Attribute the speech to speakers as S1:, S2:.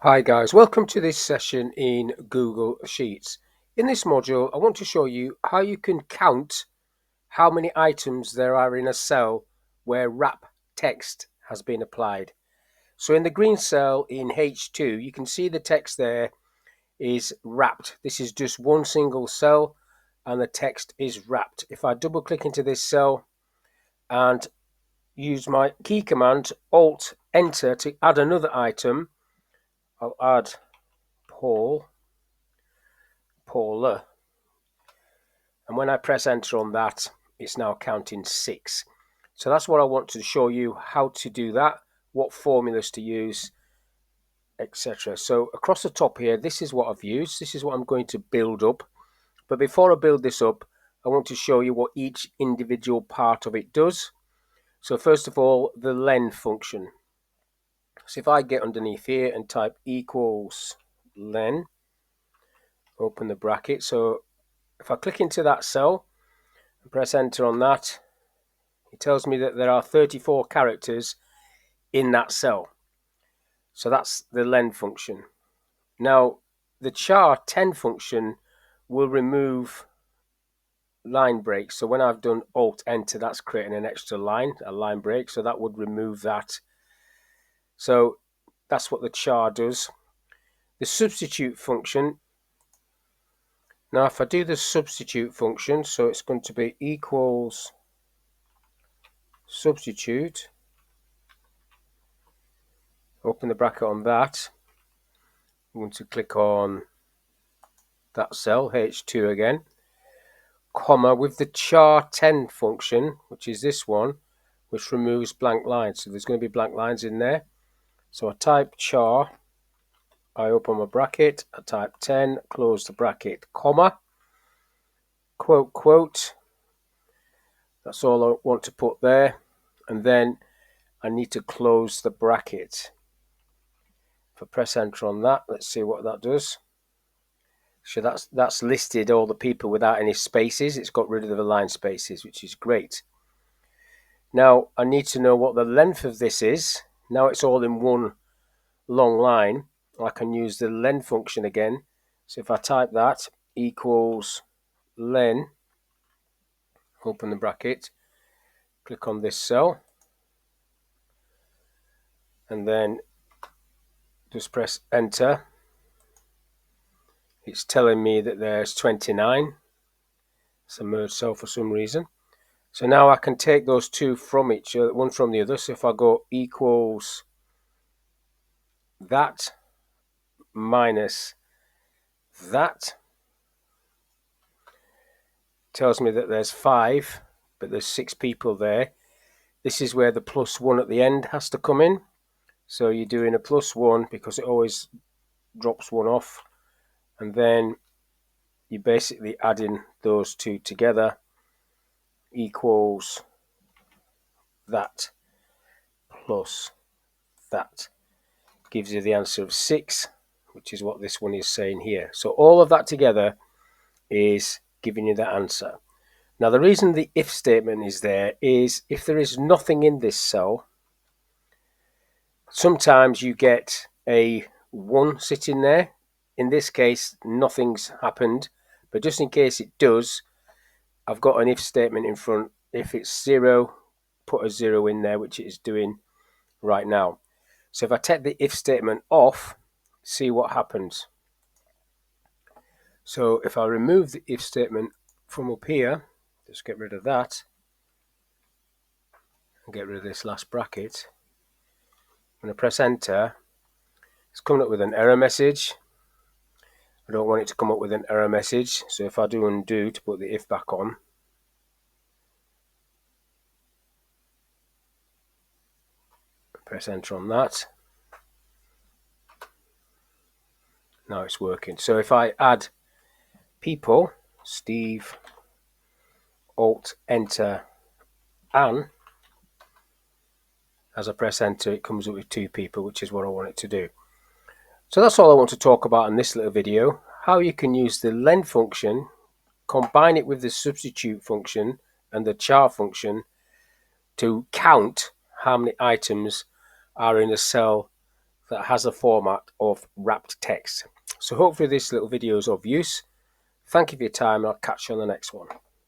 S1: Hi guys, welcome to this session in Google Sheets. In this module, I want to show you how you can count how many items there are in a cell where wrap text has been applied. So in the green cell in H2, you can see the text there is wrapped. This is just one single cell and the text is wrapped. If I double click into this cell and use my key command, Alt Enter to add another item, I'll add Paula, and when I press enter on that, it's now counting 6. So that's what I want to show you, how to do that, what formulas to use, etc. So across the top here, this is what I've used. This is what I'm going to build up. But before I build this up, I want to show you what each individual part of it does. So first of all, the len function. So if I get underneath here and type equals len, open the bracket. So if I click into that cell and press enter on that, it tells me that there are 34 characters in that cell. So that's the len function. Now, the char10 function will remove line breaks. So when I've done Alt Enter, that's creating an extra line, a line break. So that would remove that. So that's what the char does. The substitute function. Now, if I do the substitute function, so it's going to be equals substitute. Open the bracket on that. I'm going to click on that cell, H2 again, comma, with the char10 function, which is this one, which removes blank lines. So there's going to be blank lines in there. So I type char, I open my bracket, I type 10, close the bracket, comma, quote, quote. That's all I want to put there. And then I need to close the bracket. If I press enter on that, let's see what that does. So that's listed all the people without any spaces. It's got rid of the line spaces, which is great. Now I need to know what the length of this is. Now it's all in one long line. I can use the len function again. So if I type that, equals len, open the bracket, click on this cell, and then just press enter. It's telling me that there's 29. It's a merged cell for some reason. So now I can take those two from each other, one from the other. So if I go equals that minus that, tells me that there's 5, but there's 6 people there. This is where the +1 at the end has to come in. So you're doing a +1 because it always drops 1 off, and then you're basically adding those two together, equals that plus that, gives you the answer of 6, which is what this one is saying here. So all of that together is giving you the answer. Now the reason the if statement is there is if there is nothing in this cell, sometimes you get a 1 sitting there. In this case, nothing's happened, but just in case it does, I've got an if statement in front. If it's 0, put a 0 in there, which it is doing right now. So if I take the if statement off, see what happens. So if I remove the if statement from up here, just get rid of that, and get rid of this last bracket, when I press enter, it's coming up with an error message. I don't want it to come up with an error message, so if I do undo to put the if back on, press enter on that, now it's working. So if I add people, Steve, Alt, Enter, Anne, as I press enter, it comes up with 2 people, which is what I want it to do. So that's all I want to talk about in this little video, how you can use the len function, combine it with the substitute function and the char function to count how many items are in a cell that has a format of wrapped text. So hopefully this little video is of use. Thank you for your time, and I'll catch you on the next one.